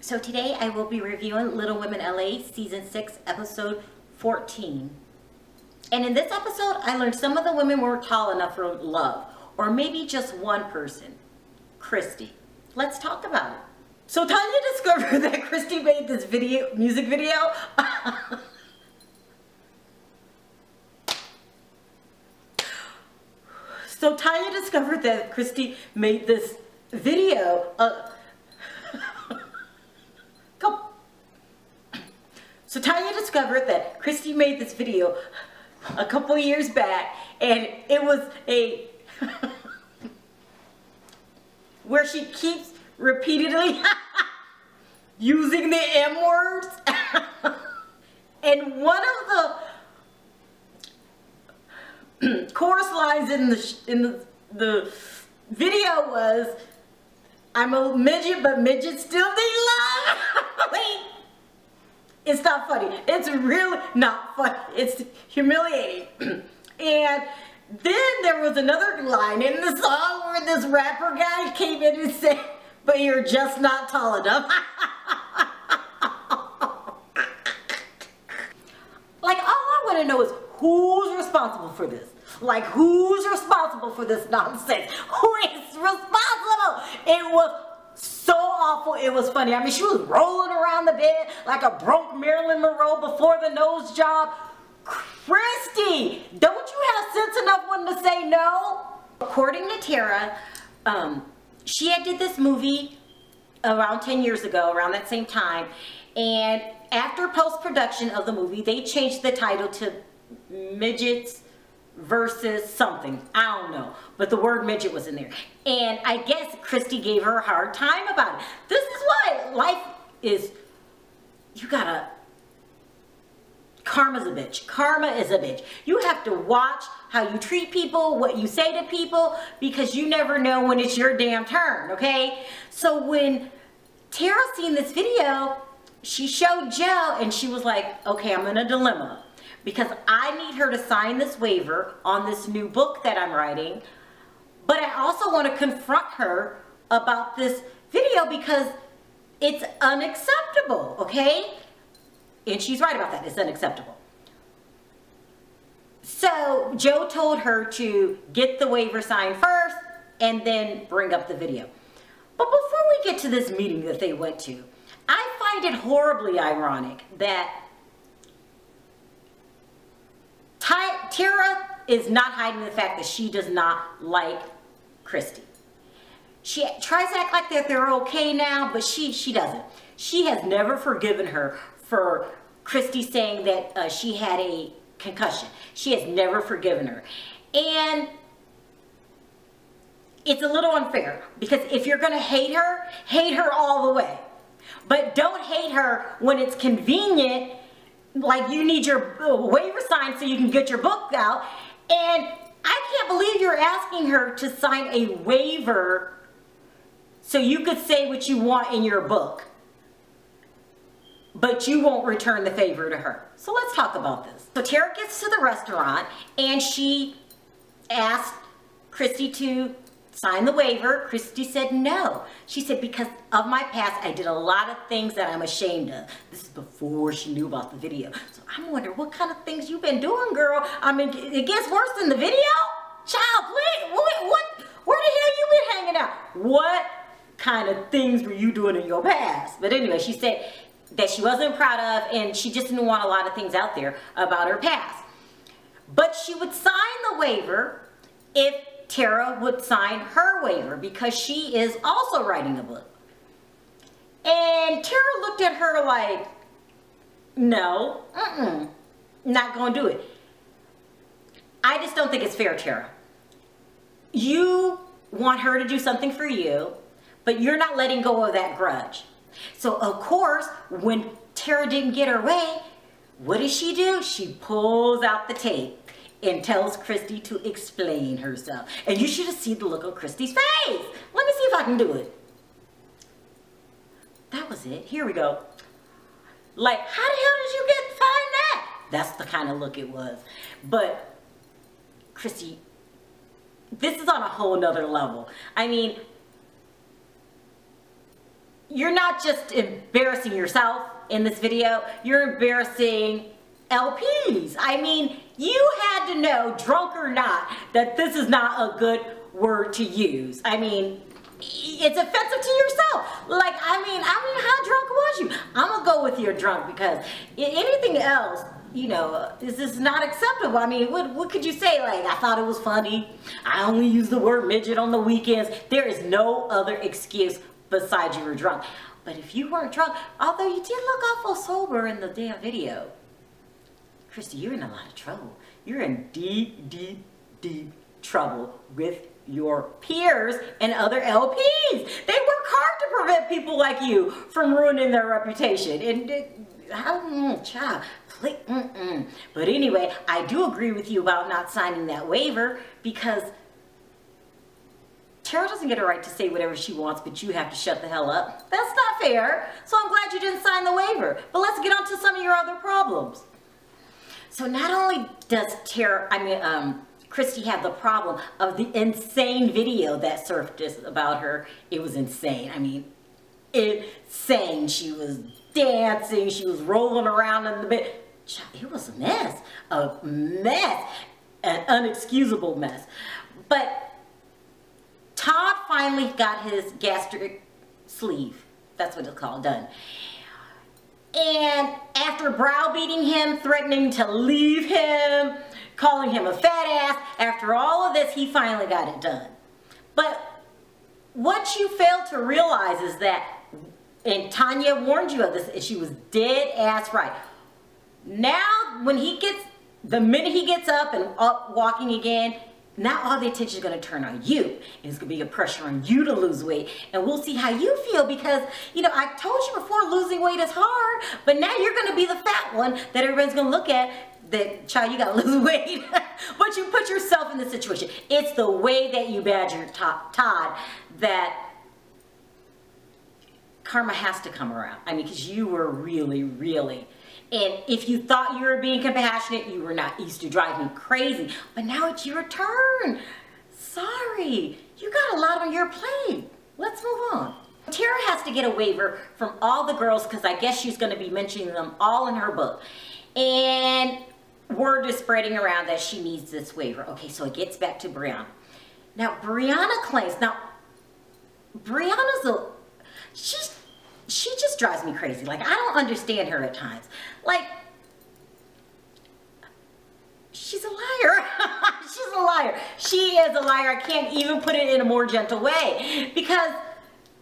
So today I will be reviewing Little Women LA Season 6, Episode 14. And in this episode, I learned some of the women weren't tall enough for love. Or maybe just one person, Christy. Let's talk about it. So Tanya discovered that Christy made this music video. So Tanya discovered that Christy made this video. So Tanya discovered that Christy made this video a couple years back, and it was a where she keeps repeatedly using the M words, and one of the chorus lines in the video was, "I'm a midget, but midgets still need love." Wait. It's not funny. It's really not funny. It's humiliating. And then there was another line in the song where this rapper guy came in and said, "But you're just not tall enough." Like, all I want to know is who's responsible for this? Like, who's responsible for this nonsense? Who is responsible? It was so awful. It was funny. I mean, she was rolling around the bed like a broke Marilyn Monroe before the nose job. Christy, don't you have sense enough when to say no? According to Tara, she had did this movie around 10 years ago, around that same time, and after post-production of the movie, they changed the title to Midgets versus something. I don't know. But the word midget was in there. And I guess Christy gave her a hard time about it. This is why life is, you gotta, karma's a bitch. Karma is a bitch. You have to watch how you treat people, what you say to people, because you never know when it's your damn turn, okay? So when Tara seen this video, she showed Joe and she was like, okay, I'm in a dilemma, because I need her to sign this waiver on this new book that I'm writing, but I also want to confront her about this video because it's unacceptable, okay? And she's right about that, it's unacceptable. So Joe told her to get the waiver signed first and then bring up the video. But before we get to this meeting that they went to, I find it horribly ironic that Tara is not hiding the fact that she does not like Christy. She tries to act like that they're okay now, but she doesn't. She has never forgiven her for Christy saying that she had a concussion. She has never forgiven her. And it's a little unfair, because if you're going to hate her all the way. But don't hate her when it's convenient, like you need your waiver signed so you can get your book out. And I can't believe you're asking her to sign a waiver so you could say what you want in your book, but you won't return the favor to her. So let's talk about this. So Tara gets to the restaurant and she asked Christy to sign the waiver. Christy said no. She said, because of my past, I did a lot of things that I'm ashamed of. This is before she knew about the video. So I'm wondering what kind of things you've been doing, girl. I mean, it gets worse than the video? Child, where the hell you been hanging out? What kind of things were you doing in your past? But anyway, she said that she wasn't proud of, and she just didn't want a lot of things out there about her past. But she would sign the waiver if Tara would sign her waiver, because she is also writing a book. And Tara looked at her like, no, not gonna do it. I just don't think it's fair, Tara. You want her to do something for you, but you're not letting go of that grudge. So of course, when Tara didn't get her way, what does she do? She pulls out the tape and tells Christy to explain herself. And you should have seen the look on Christy's face. Let me see if I can do it. That was it. Here we go. Like, how the hell did you find that? That's the kind of look it was. But Christy, this is on a whole nother level. I mean, you're not just embarrassing yourself in this video, you're embarrassing LPs. I mean, you had to know, drunk or not, that this is not a good word to use. I mean, it's offensive to yourself. Like, I mean, how drunk was you? I'm gonna go with you're drunk, because anything else, you know, this is not acceptable. I mean, what could you say? Like, I thought it was funny. I only use the word midget on the weekends. There is no other excuse besides you were drunk. But if you weren't drunk, although you did look awful sober in the damn video, Christy, you're in a lot of trouble. You're in deep, deep, deep trouble with your peers and other LPs. They work hard to prevent people like you from ruining their reputation. And child, please, But anyway, I do agree with you about not signing that waiver, because Tara doesn't get a right to say whatever she wants, but you have to shut the hell up. That's not fair. So I'm glad you didn't sign the waiver. But let's get on to some of your other problems. So not only does Christy have the problem of the insane video that surfaced about her. It was insane. I mean, insane. She was dancing. She was rolling around in the bed. It was a mess. A mess. An unexcusable mess. But Todd finally got his gastric sleeve, that's what it's called, done. And after browbeating him, threatening to leave him, calling him a fat ass, after all of this, he finally got it done. But what you fail to realize is that, and Tanya warned you of this, and she was dead ass right. Now, the minute he gets up and up walking again, now all the attention is going to turn on you. And it's going to be a pressure on you to lose weight. And we'll see how you feel, because, you know, I told you before, losing weight is hard. But now you're going to be the fat one that everybody's going to look at, that, child, you got to lose weight. But you put yourself in this situation. It's the way that you badger Todd that karma has to come around. I mean, because you were really, really... And if you thought you were being compassionate, you were not. It used to drive me crazy. But now it's your turn. Sorry. You got a lot on your plate. Let's move on. Tara has to get a waiver from all the girls, because I guess she's going to be mentioning them all in her book. And word is spreading around that she needs this waiver. Okay, so it gets back to Brianna. Now, Brianna claims... Now, Brianna's she just drives me crazy. Like, I don't understand her at times. Like, she's a liar. She's a liar. She is a liar. I can't even put it in a more gentle way, because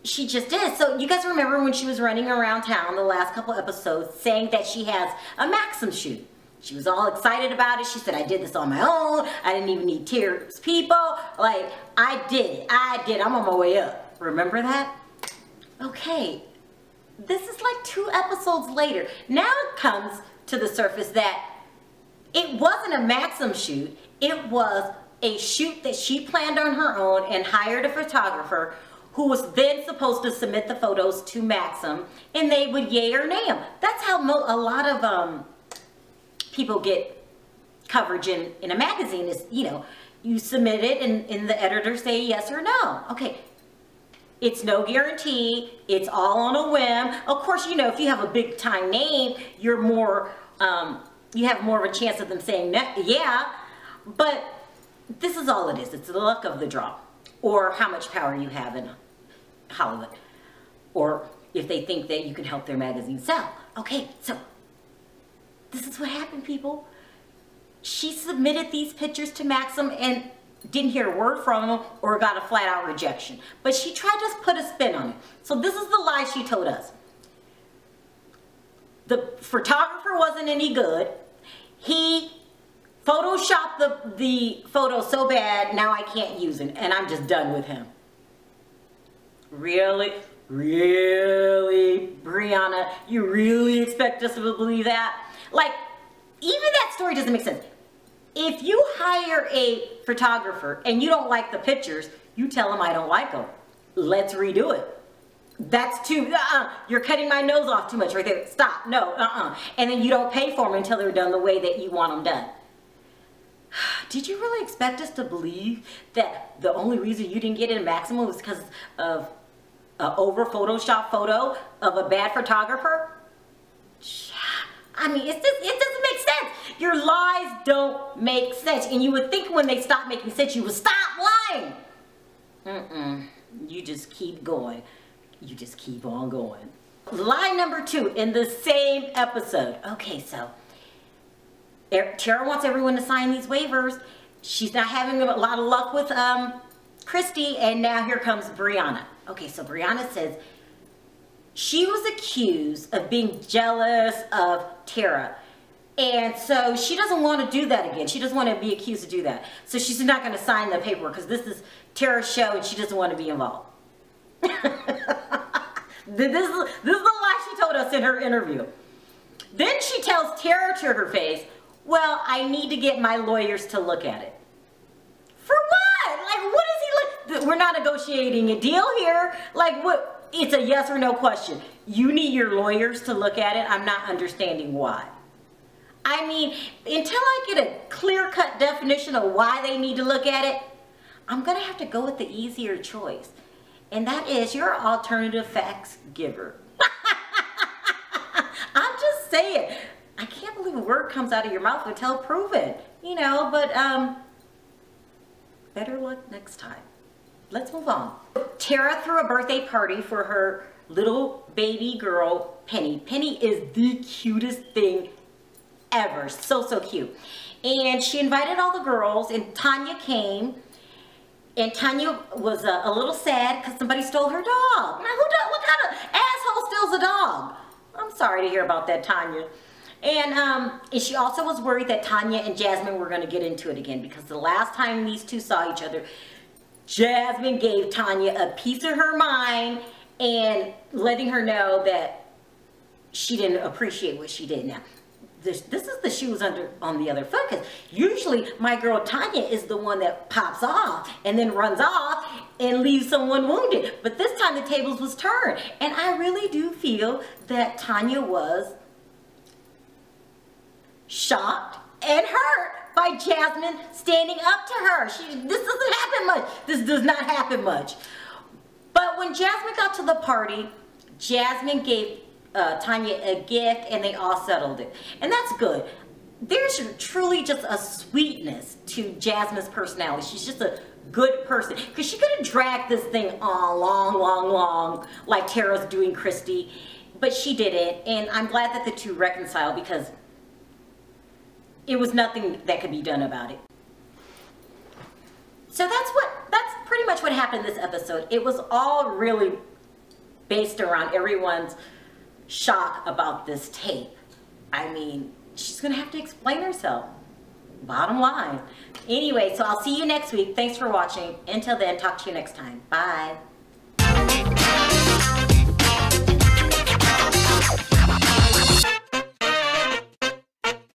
she just is. So you guys remember when she was running around town the last couple episodes saying that she has a Maxim shoot. She was all excited about it. She said, I did this on my own. I didn't even need Tara's people. Like, I did it. I did. I'm on my way up. Remember that? Okay. This is like 2 episodes later. Now it comes to the surface that it wasn't a Maxim shoot. It was a shoot that she planned on her own and hired a photographer who was then supposed to submit the photos to Maxim, and they would yay or nay them. That's how a lot of people get coverage in a magazine is, you know, you submit it and the editor say yes or no. Okay. It's no guarantee. It's all on a whim. Of course, you know, if you have a big time name, you're more, you have more of a chance of them saying no, yeah. But this is all it is. It's the luck of the draw, or how much power you have in Hollywood, or if they think that you can help their magazine sell. Okay, so this is what happened, people. She submitted these pictures to Maxim and didn't hear a word from them, or got a flat-out rejection. But she tried to put a spin on it. So this is the lie she told us. The photographer wasn't any good. He photoshopped the photo so bad, now I can't use it, and I'm just done with him. Really? Really, Brianna? You really expect us to believe that? Like, even that story doesn't make sense. If you hire a photographer and you don't like the pictures, you tell them I don't like them. Let's redo it. That's too, you're cutting my nose off too much right there. Stop, no, And then you don't pay for them until they're done the way that you want them done. Did you really expect us to believe that the only reason you didn't get in Maximum was because of over Photoshop photo of a bad photographer? I mean, it doesn't make sense. Your lies don't make sense. And you would think when they stop making sense, you would stop lying. You just keep going. You just keep on going. Lie number 2 in the same episode. Okay, so Tara wants everyone to sign these waivers. She's not having a lot of luck with Christy, and now here comes Brianna. Okay, so Brianna says she was accused of being jealous of Tara. And so she doesn't want to do that again. She doesn't want to be accused to do that. So she's not going to sign the paperwork because this is Tara's show and she doesn't want to be involved. This is the lie she told us in her interview. Then she tells Tara to her face, well, I need to get my lawyers to look at it. For what? Like, what is he like? We're not negotiating a deal here. Like, what? It's a yes or no question. You need your lawyers to look at it. I'm not understanding why. I mean, until I get a clear-cut definition of why they need to look at it, I'm going to have to go with the easier choice. And that is you're an alternative facts giver. I'm just saying. I can't believe a word comes out of your mouth until proven. You know, but better luck next time. Let's move on. Tara threw a birthday party for her little baby girl, Penny. Penny is the cutest thing ever. So, so cute. And she invited all the girls, and Tanya came. And Tanya was a little sad because somebody stole her dog. Now, what kind of asshole steals a dog? I'm sorry to hear about that, Tanya. And she also was worried that Tanya and Jasmine were going to get into it again because the last time these two saw each other, Jasmine gave Tanya a piece of her mind and letting her know that she didn't appreciate what she did. Now, this is the shoes on the other foot, because usually my girl Tanya is the one that pops off and then runs off and leaves someone wounded. But this time the tables was turned. And I really do feel that Tanya was shocked and hurt by Jasmine standing up to her. This doesn't happen much. This does not happen much. But when Jasmine got to the party, Jasmine gave Tanya a gift and they all settled it. And that's good. There's truly just a sweetness to Jasmine's personality. She's just a good person. Because she could have dragged this thing on long, like Tara's doing Christy. But she didn't. And I'm glad that the two reconciled because it was nothing that could be done about it. So that's pretty much what happened this episode. It was all really based around everyone's shock about this tape. I mean, she's gonna have to explain herself. Bottom line. Anyway, so I'll see you next week. Thanks for watching. Until then, talk to you next time. Bye.